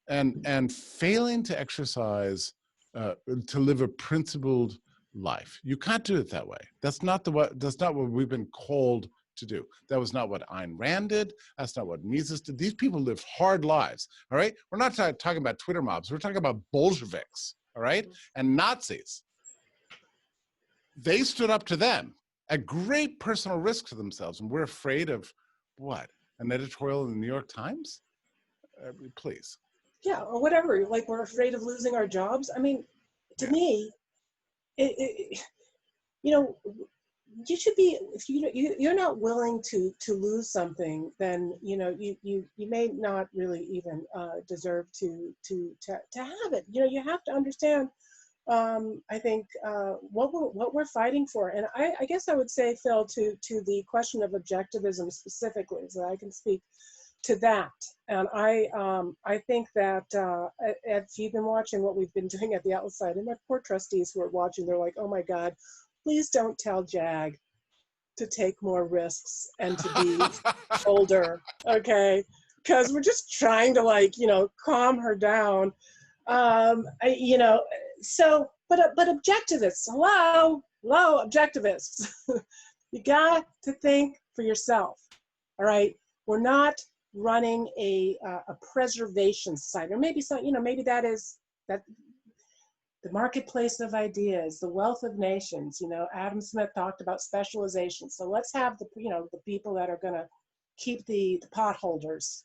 and failing to exercise, to live a principled life. You can't do it that way. That's not what we've been called to do. That was not what Ayn Rand did. That's not what Mises did. These people lived hard lives, all right? We're not talking about Twitter mobs. We're talking about Bolsheviks, all right? And Nazis. They stood up to them at great personal risk to themselves. And we're afraid of what? An editorial in the New York Times? Please. Yeah, or whatever. Like, we're afraid of losing our jobs. I mean, to me, you should be, if you're not willing to lose something, then you may not really even deserve to have it. You have to understand, I think, what we're fighting for. And I guess I would say, Phil, to the question of objectivism specifically, so I can speak to that. And I think that if you've been watching what we've been doing at the outside, and my poor trustees who are watching, they're like, oh my God, please don't tell Jag to take more risks and to be older, okay? Because we're just trying to calm her down. So, but objectivists, hello, objectivists. You got to think for yourself, all right? We're not running a preservation society, or maybe maybe that is the marketplace of ideas, the wealth of nations. Adam Smith talked about specialization. So let's have the people that are going to keep the potholders,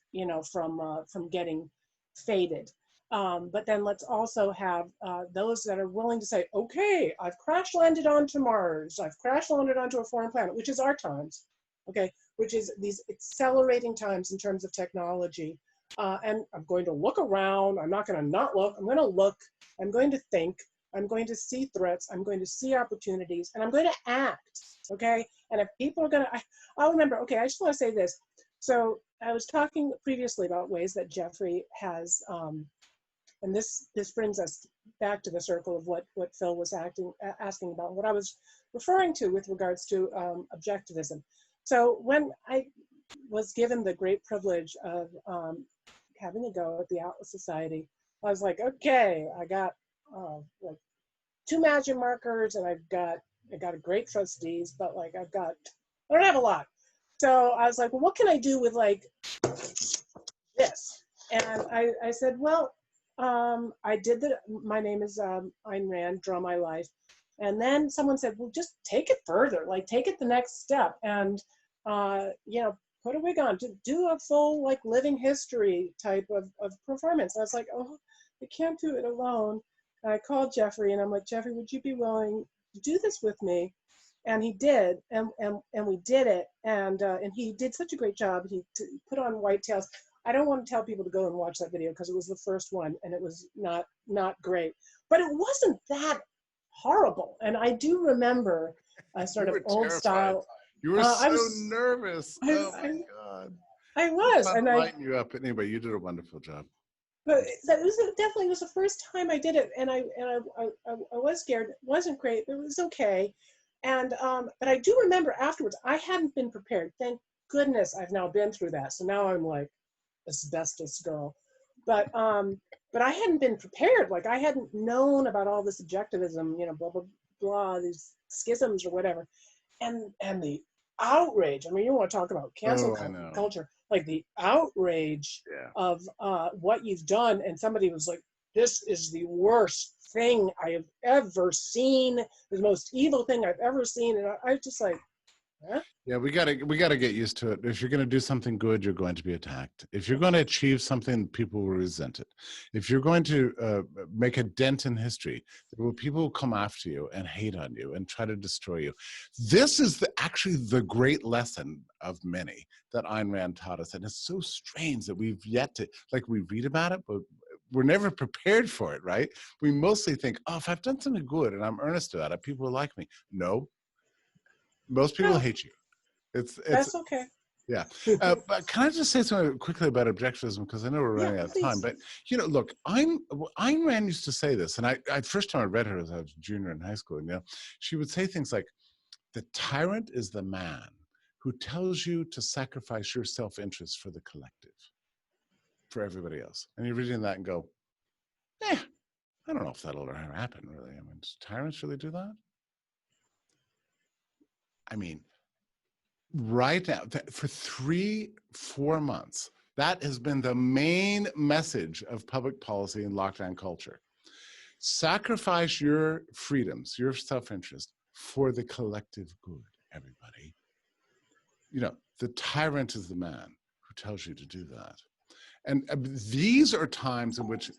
from getting faded. But then let's also have those that are willing to say, okay, I've crash landed onto Mars, I've crash landed onto a foreign planet, which is our times, okay, which is these accelerating times in terms of technology. And I'm going to look around. I'm not going to not look. I'm going to look. I'm going to think. I'm going to see threats. I'm going to see opportunities, and I'm going to act. Okay. And if people are going to, I'll remember. Okay, I just want to say this. So I was talking previously about ways that Jeffrey has, and this brings us back to the circle of what Phil was asking about, what I was referring to with regards to objectivism. So when I was given the great privilege of having a go at the Atlas Society, I was like, okay, I got like 2 magic markers, and I got a great trustees, but I don't have a lot. So I was like, well, what can I do with this? And I said, well, I did my name is Ayn Rand, Draw My Life. And then someone said, well, just take it further, take it the next step. And, put a wig on, do a full living history type of performance. And I was like, oh, I can't do it alone. And I called Jeffrey, and I'm like, Jeffrey, would you be willing to do this with me? And he did, and we did it. And he did such a great job. He put on whitetails. I don't want to tell people to go and watch that video because it was the first one, and it was not great. But it wasn't that horrible. And I do remember a sort of old terrified. Style. You were so nervous. Oh my God. I was, and I lighten you up. Anyway, you did a wonderful job. But that was definitely was the first time I did it, and I was scared. It wasn't great, but it was okay. And but I do remember afterwards, I hadn't been prepared. Thank goodness I've now been through that. So now I'm like asbestos girl. But I hadn't been prepared. I hadn't known about all this objectivism, blah blah blah, these schisms or whatever, and the outrage. I mean, you want to talk about cancel culture, the outrage of what you've done. And somebody was like, this is the worst thing I have ever seen, the most evil thing I've ever seen. And I was just like, huh? Yeah, we gotta get used to it. If you're gonna do something good, you're going to be attacked. If you're going to achieve something, people will resent it. If you're going to make a dent in history, there will people will come after you and hate on you and try to destroy you. This is actually the great lesson of many that Ayn Rand taught us, and it's so strange that we've yet to, like, we read about it, but we're never prepared for it, right? We mostly think, oh, if I've done something good and I'm earnest about it, people will like me. No, most people No, hate you. It's that's okay. yeah. But can I just say something quickly about objectivism, because I know we're Yeah, running out of time. please. But look, Ayn Rand used to say this, and I first time I read her as I was a junior in high school. And she would say things like, "The tyrant is the man who tells you to sacrifice your self-interest for the collective, for everybody else." And you're reading that and go, "Eh, I don't know if that'll ever happen, really. I mean, does tyrants really do that?" I mean, right now, for 3-4 months, that has been the main message of public policy and lockdown culture. Sacrifice your freedoms, your self-interest, for the collective good, everybody. The tyrant is the man who tells you to do that. And these are times in which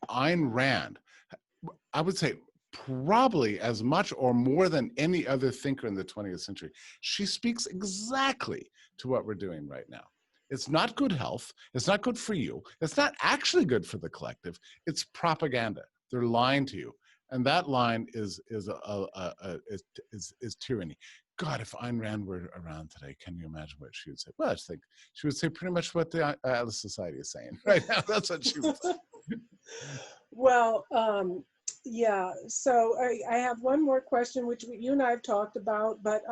Ayn Rand, I would say, probably as much or more than any other thinker in the 20th century, she speaks exactly to what we're doing right now. It's not good health. It's not good for you. It's not actually good for the collective. It's propaganda. They're lying to you, and that line is tyranny. God, if Ayn Rand were around today, can you imagine what she would say? Well, I think she would say pretty much what the Atlas Society is saying right now. That's what she would say. Well, yeah, so I have one more question, which you and I have talked about, but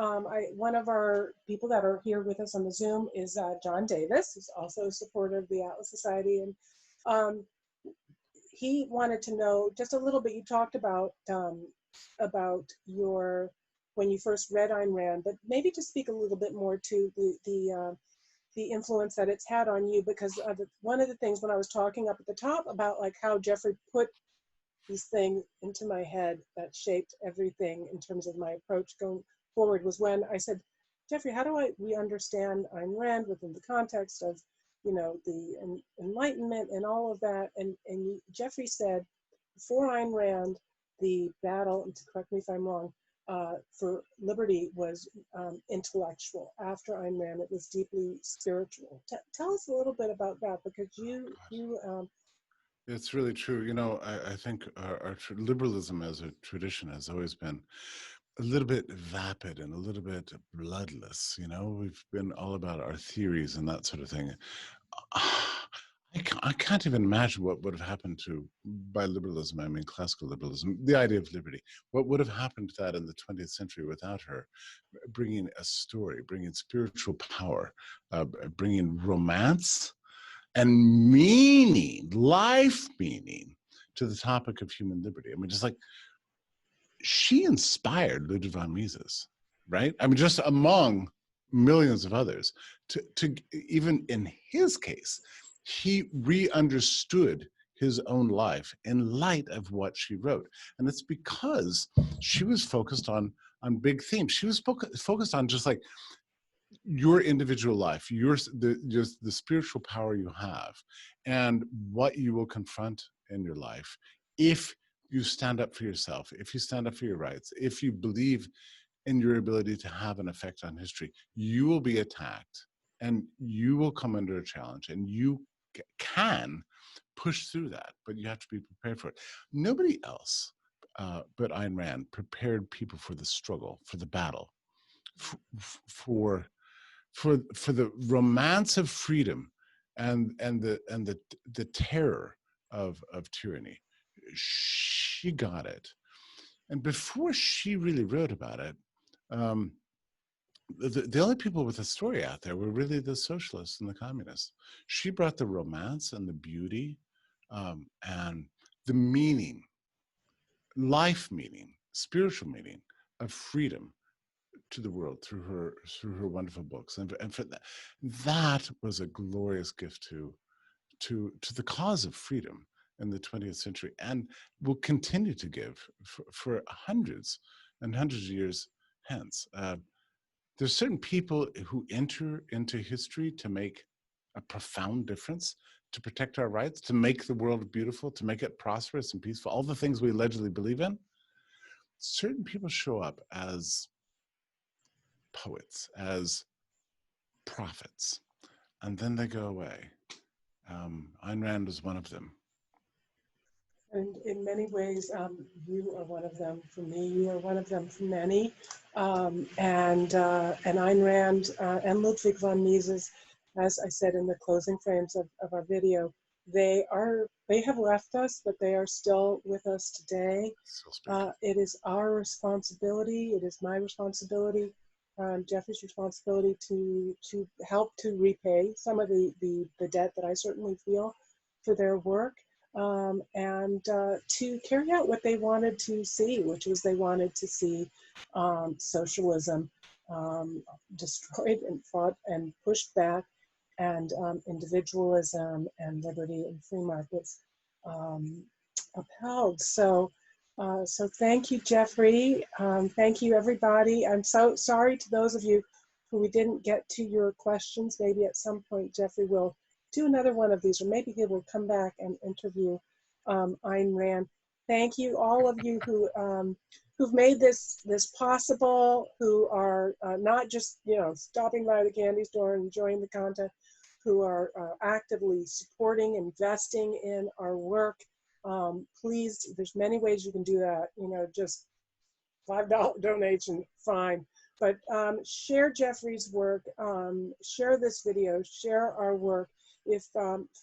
one of our people that are here with us on the Zoom is John Davis, who's also a supporter of the Atlas Society. And um, he wanted to know just a little bit, you talked about your, when you first read Ayn Rand, but maybe to speak a little bit more to the influence that it's had on you, because one of the things when I was talking up at the top about like how Jeffrey put these things into my head that shaped everything in terms of my approach going forward was when I said, Jeffrey, how do we understand Ayn Rand within the context of, the Enlightenment and all of that? And Jeffrey said, before Ayn Rand, the battle, and to correct me if I'm wrong, for liberty was intellectual. After Ayn Rand, it was deeply spiritual. Tell us a little bit about that, because you It's really true. I think our liberalism as a tradition has always been a little bit vapid and a little bit bloodless. We've been all about our theories and that sort of thing. I can't even imagine what would have happened by liberalism, I mean classical liberalism, the idea of liberty. What would have happened to that in the 20th century without her bringing a story, bringing spiritual power, bringing romance and meaning, life meaning, to the topic of human liberty. I mean, just like she inspired Ludwig von Mises, right? I mean, just among millions of others, to even in his case, he re-understood his own life in light of what she wrote. And it's because she was focused on big themes. She was focused on just like your individual life, the spiritual power you have, and what you will confront in your life if you stand up for yourself, if you stand up for your rights, if you believe in your ability to have an effect on history. You will be attacked, and you will come under a challenge, and you can push through that, but you have to be prepared for it. Nobody else but Ayn Rand prepared people for the struggle, for the battle, for the romance of freedom and the terror of tyranny. She got it, and before she really wrote about it, the only people with a story out there were really the socialists and the communists. She brought the romance and the beauty, and the meaning, life meaning, spiritual meaning of freedom to the world through her wonderful books, and for that was a glorious gift to the cause of freedom. in the 20th century and will continue to give for hundreds and hundreds of years hence. There's certain people who enter into history to make a profound difference, to protect our rights, to make the world beautiful, to make it prosperous and peaceful, all the things we allegedly believe in. Certain people show up as poets, as prophets, and then they go away. Ayn Rand was one of them. And in many ways, you are one of them for me. You are one of them for many. And Ayn Rand and Ludwig von Mises, as I said in the closing frames of our video, they have left us, but they are still with us today. It is our responsibility. It is my responsibility, Jeffrey's responsibility to help to repay some of the debt that I certainly feel for their work. And to carry out what they wanted to see, which was they wanted to see socialism destroyed and fought and pushed back, and individualism and liberty and free markets upheld. So thank you, Jeffrey. Thank you, everybody. I'm so sorry to those of you who we didn't get to your questions. Maybe at some point Jeffrey will do another one of these, or maybe he will come back and interview Ayn Rand. Thank you, all of you who've made this possible, who are not just stopping by the candy store and enjoying the content, who are actively supporting, investing in our work. Please, there's many ways you can do that. Just $5 donation, fine. But share Jeffrey's work, share this video, share our work.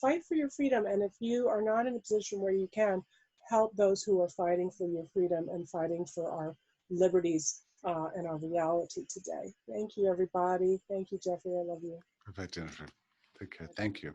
Fight for your freedom, and if you are not in a position where you can, help those who are fighting for your freedom and fighting for our liberties and our reality today. Thank you, everybody. Thank you, Jeffrey. I love you. Perfect, Jennifer. Take care. Thank you.